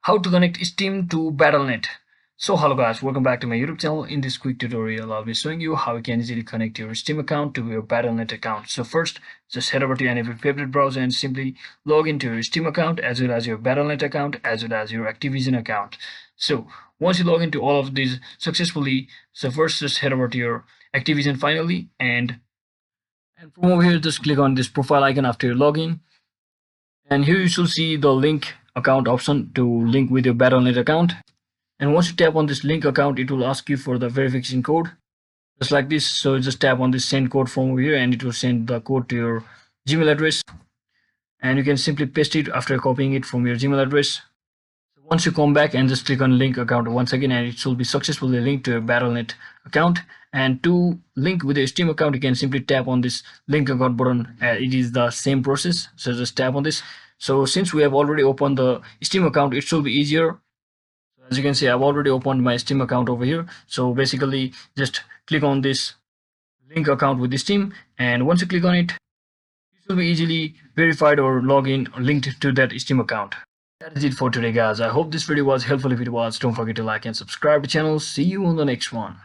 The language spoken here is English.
How to connect Steam to Battlenet. So hello guys, welcome back to my YouTube channel. In this quick tutorial I'll be showing you how you can easily connect your Steam account to your Battlenet account. So first, just head over to any of your favorite browser and simply log into your Steam account as well as your Battlenet account as well as your Activision account. So once you log into all of these successfully, so first just head over to your Activision finally, and from over here just click on this profile icon after your login, and here you should see the link account option to link with your Battlenet account. And once you tap on this link account, it will ask you for the verification code, just like this. So just tap on this send code from over here and it will send the code to your Gmail address, and you can simply paste it after copying it from your Gmail address. So once you come back and just click on link account once again, and it should be successfully linked to your Battlenet account. And to link with your Steam account, you can simply tap on this link account button. It is the same process, so just tap on this. So since we have already opened the Steam account, it should be easier. As you can see, I've already opened my Steam account over here. So basically just click on this link account with the Steam, and once you click on it, it will be easily verified or log in or linked to that Steam account. That is it for today guys. I hope this video was helpful. If it was, don't forget to like and subscribe to the channel. See you on the next one.